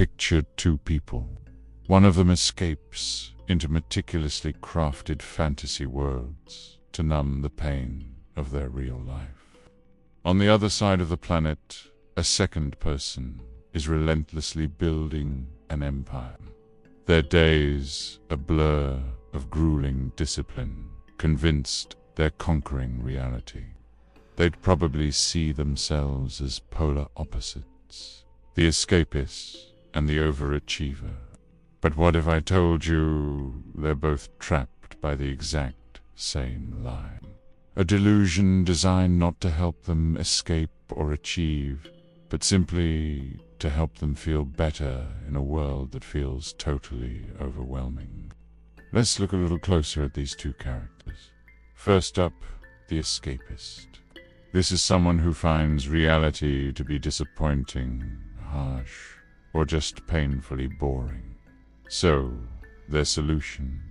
picture two people. One of them escapes into meticulously crafted fantasy worlds to numb the pain of their real life. On the other side of the planet, a second person is relentlessly building an empire. Their days a blur of grueling discipline, convinced they're conquering reality. They'd probably see themselves as polar opposites, the escapist and the overachiever. But what if I told you they're both trapped by the exact same lie? A delusion designed not to help them escape or achieve, but simply to help them feel better in a world that feels totally overwhelming. Let's look a little closer at these two characters. First up, the escapist. This is someone who finds reality to be disappointing, harsh, or just painfully boring. So, their solution: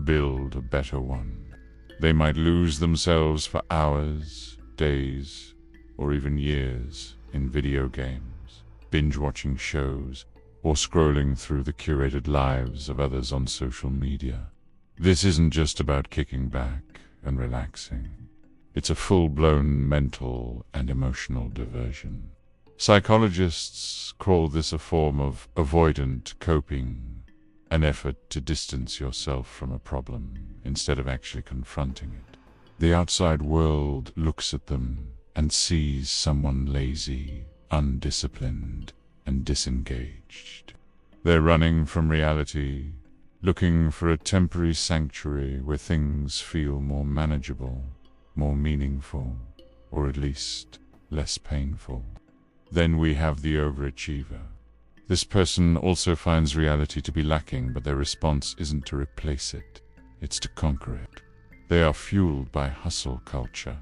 build a better one. They might lose themselves for hours, days, or even years in video games, binge-watching shows, or scrolling through the curated lives of others on social media. This isn't just about kicking back and relaxing. It's a full-blown mental and emotional diversion. Psychologists call this a form of avoidant coping, an effort to distance yourself from a problem instead of actually confronting it. The outside world looks at them and sees someone lazy, undisciplined, and disengaged. They're running from reality, looking for a temporary sanctuary where things feel more manageable, more meaningful, or at least less painful. Then we have the overachiever. This person also finds reality to be lacking, but their response isn't to replace it, it's to conquer it. They are fueled by hustle culture,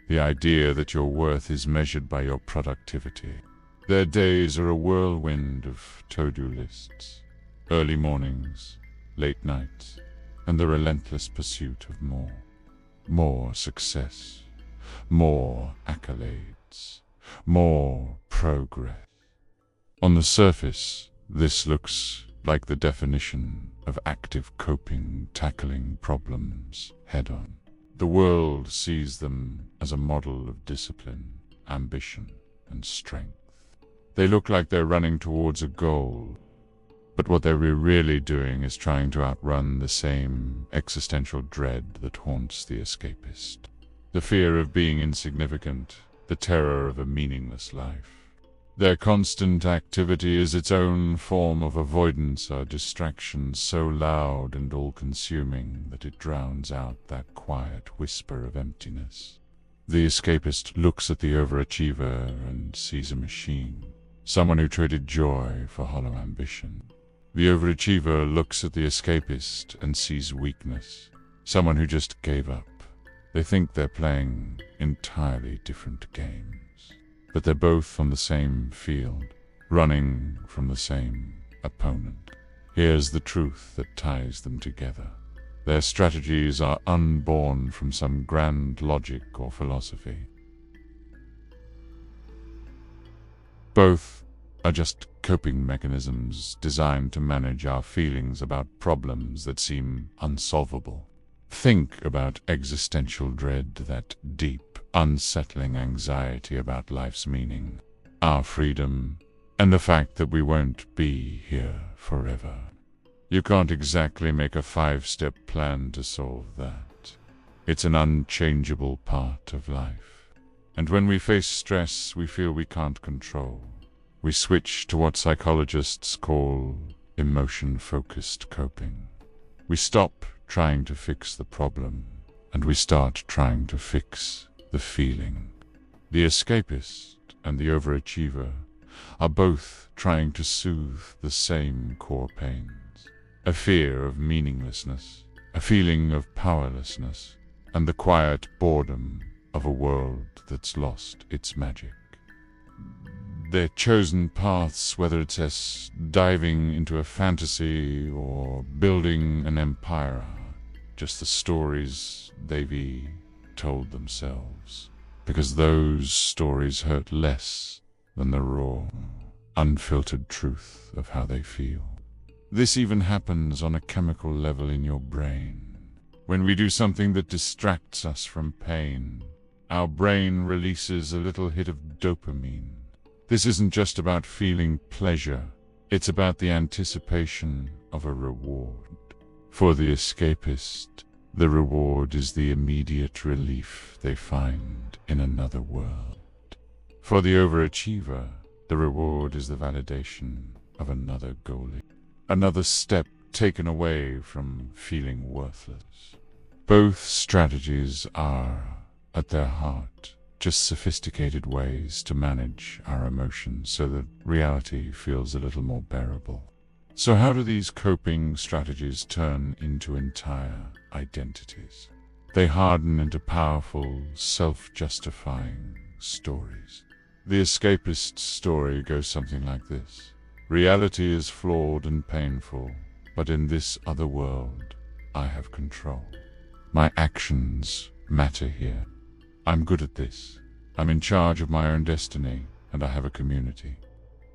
the idea that your worth is measured by your productivity. Their days are a whirlwind of to-do lists, early mornings, late nights, and the relentless pursuit of more. More success, more accolades, more progress. On the surface, this looks like the definition of active coping, tackling problems head-on. The world sees them as a model of discipline, ambition, and strength. They look like they're running towards a goal, but what they're really doing is trying to outrun the same existential dread that haunts the escapist. The fear of being insignificant, the terror of a meaningless life. Their constant activity is its own form of avoidance or distraction, so loud and all-consuming that it drowns out that quiet whisper of emptiness. The escapist looks at the overachiever and sees a machine, someone who traded joy for hollow ambition. The overachiever looks at the escapist and sees weakness, someone who just gave up. They think they're playing entirely different games. But they're both on the same field, running from the same opponent. Here's the truth that ties them together. Their strategies are unborn from some grand logic or philosophy. Both are just coping mechanisms designed to manage our feelings about problems that seem unsolvable. Think about existential dread, that deep, unsettling anxiety about life's meaning, our freedom, and the fact that we won't be here forever. You can't exactly make a 5-step plan to solve that. It's an unchangeable part of life. And when we face stress we feel we can't control, we switch to what psychologists call emotion-focused coping. We stop trying to fix the problem, and we start trying to fix the feeling. The escapist and the overachiever are both trying to soothe the same core pains, a fear of meaninglessness, a feeling of powerlessness, and the quiet boredom of a world that's lost its magic. Their chosen paths, whether it's diving into a fantasy or building an empire, are just the stories they've told themselves, because those stories hurt less than the raw, unfiltered truth of how they feel. This even happens on a chemical level in your brain. When we do something that distracts us from pain, our brain releases a little hit of dopamine. This isn't just about feeling pleasure, it's about the anticipation of a reward. For the escapist, the reward is the immediate relief they find in another world. For the overachiever, the reward is the validation of another goal, another step taken away from feeling worthless. Both strategies are, at their heart, just sophisticated ways to manage our emotions so that reality feels a little more bearable. So how do these coping strategies turn into entire identities? They harden into powerful, self-justifying stories. The escapist story goes something like this. Reality is flawed and painful, but in this other world, I have control. My actions matter here. I'm good at this. I'm in charge of my own destiny, and I have a community.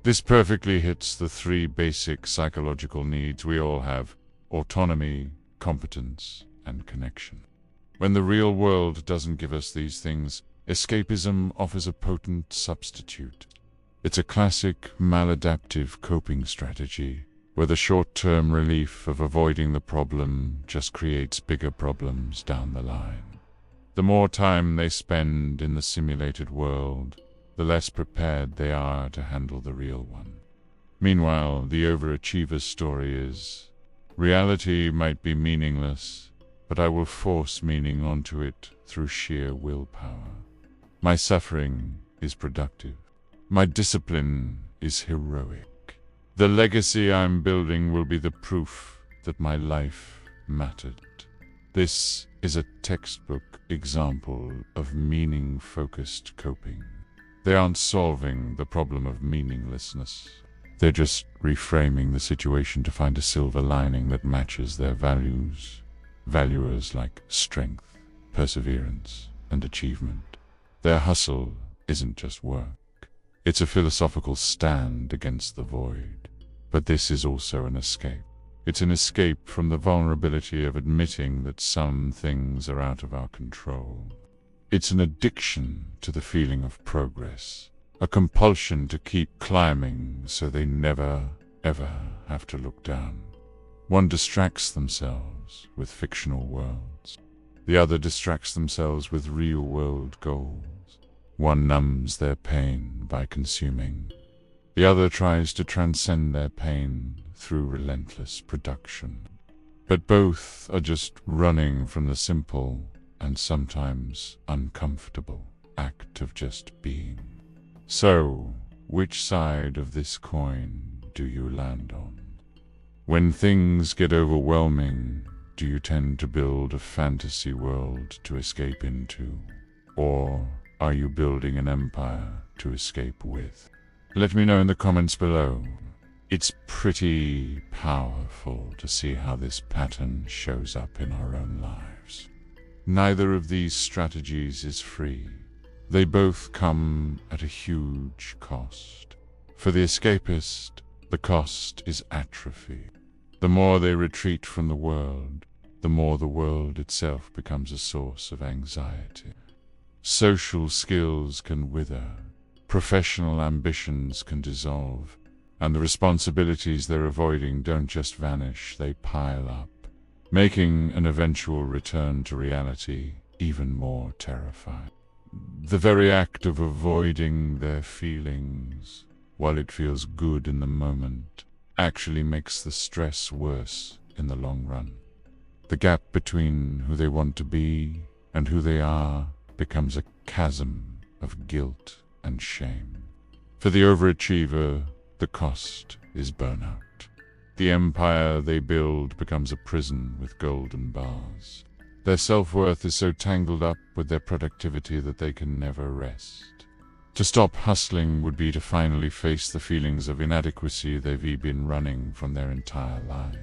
This perfectly hits the three basic psychological needs we all have: autonomy, competence, and connection. When the real world doesn't give us these things, escapism offers a potent substitute. It's a classic maladaptive coping strategy, where the short-term relief of avoiding the problem just creates bigger problems down the line. The more time they spend in the simulated world, the less prepared they are to handle the real one. Meanwhile, the overachiever's story is, reality might be meaningless, but I will force meaning onto it through sheer willpower. My suffering is productive. My discipline is heroic. The legacy I'm building will be the proof that my life mattered. This is a textbook example of meaning-focused coping. They aren't solving the problem of meaninglessness. They're just reframing the situation to find a silver lining that matches their values. Values like strength, perseverance, and achievement. Their hustle isn't just work. It's a philosophical stand against the void. But this is also an escape. It's an escape from the vulnerability of admitting that some things are out of our control. It's an addiction to the feeling of progress, a compulsion to keep climbing so they never, ever have to look down. One distracts themselves with fictional worlds. The other distracts themselves with real-world goals. One numbs their pain by consuming. The other tries to transcend their pain through relentless production. But both are just running from the simple and sometimes uncomfortable act of just being. So, which side of this coin do you land on? When things get overwhelming, do you tend to build a fantasy world to escape into? Or are you building an empire to escape with? Let me know in the comments below. It's pretty powerful to see how this pattern shows up in our own lives. Neither of these strategies is free. They both come at a huge cost. For the escapist, the cost is atrophy. The more they retreat from the world, the more the world itself becomes a source of anxiety. Social skills can wither, professional ambitions can dissolve, and the responsibilities they're avoiding don't just vanish, they pile up, making an eventual return to reality even more terrifying. The very act of avoiding their feelings, while it feels good in the moment, actually makes the stress worse in the long run. The gap between who they want to be and who they are becomes a chasm of guilt and shame. For the overachiever, the cost is burnout. The empire they build becomes a prison with golden bars. Their self-worth is so tangled up with their productivity that they can never rest. To stop hustling would be to finally face the feelings of inadequacy they've been running from their entire life.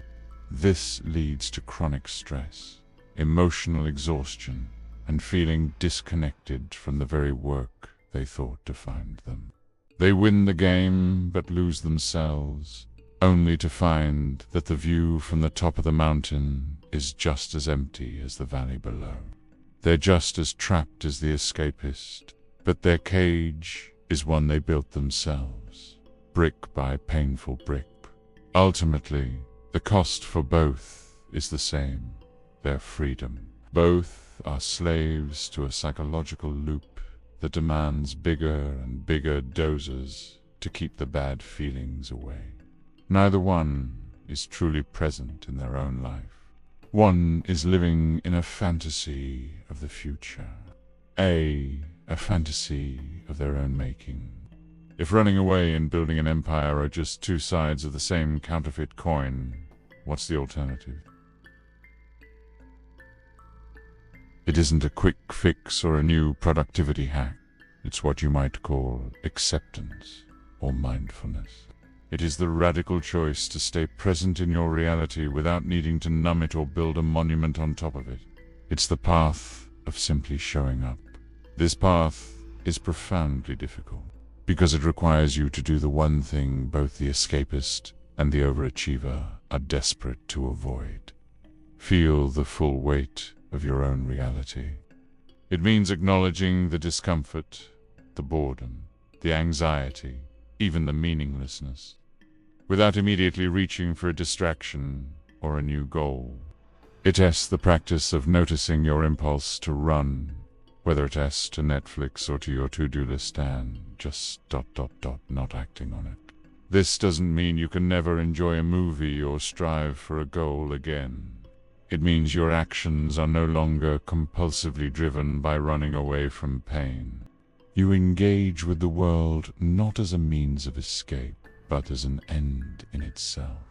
This leads to chronic stress, emotional exhaustion, and feeling disconnected from the very work they thought defined them. They win the game but lose themselves, only to find that the view from the top of the mountain is just as empty as the valley below. They're just as trapped as the escapist, but their cage is one they built themselves, brick by painful brick. Ultimately, the cost for both is the same: their freedom. Both are slaves to a psychological loop that demands bigger and bigger doses to keep the bad feelings away. Neither one is truly present in their own life. One is living in a fantasy of the future, a fantasy of their own making. If running away and building an empire are just two sides of the same counterfeit coin, what's the alternative? It isn't a quick fix or a new productivity hack. It's what you might call acceptance or mindfulness. It is the radical choice to stay present in your reality without needing to numb it or build a monument on top of it. It's the path of simply showing up. This path is profoundly difficult because it requires you to do the one thing both the escapist and the overachiever are desperate to avoid: feel the full weight of your own reality. It means acknowledging the discomfort, the boredom, the anxiety, even the meaninglessness, without immediately reaching for a distraction or a new goal. It asks the practice of noticing your impulse to run, whether it asks to Netflix or to your to-do list, and just ... not acting on it. This doesn't mean you can never enjoy a movie or strive for a goal again. It means your actions are no longer compulsively driven by running away from pain. You engage with the world not as a means of escape, but as an end in itself.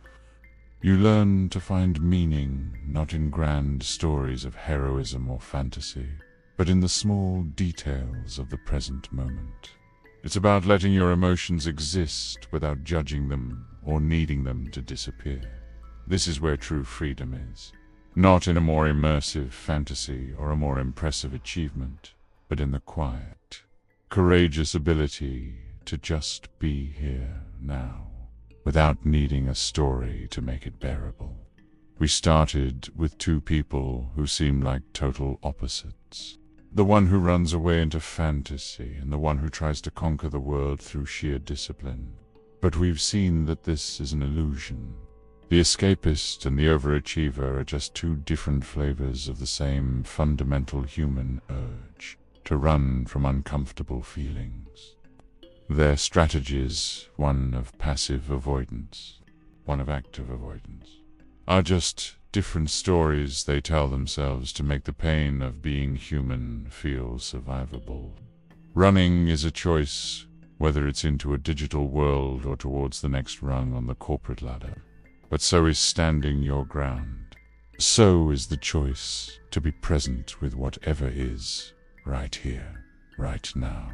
You learn to find meaning not in grand stories of heroism or fantasy, but in the small details of the present moment. It's about letting your emotions exist without judging them or needing them to disappear. This is where true freedom is. Not in a more immersive fantasy or a more impressive achievement, but in the quiet, courageous ability to just be here now, without needing a story to make it bearable. We started with two people who seemed like total opposites. The one who runs away into fantasy and the one who tries to conquer the world through sheer discipline. But we've seen that this is an illusion. The escapist and the overachiever are just two different flavors of the same fundamental human urge to run from uncomfortable feelings. Their strategies, one of passive avoidance, one of active avoidance, are just different stories they tell themselves to make the pain of being human feel survivable. Running is a choice, whether it's into a digital world or towards the next rung on the corporate ladder. But so is standing your ground. So is the choice to be present with whatever is, right here, right now.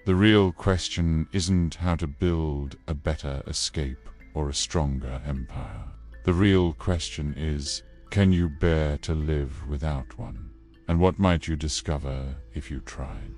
The real question isn't how to build a better escape or a stronger empire. The real question is, can you bear to live without one? And what might you discover if you tried?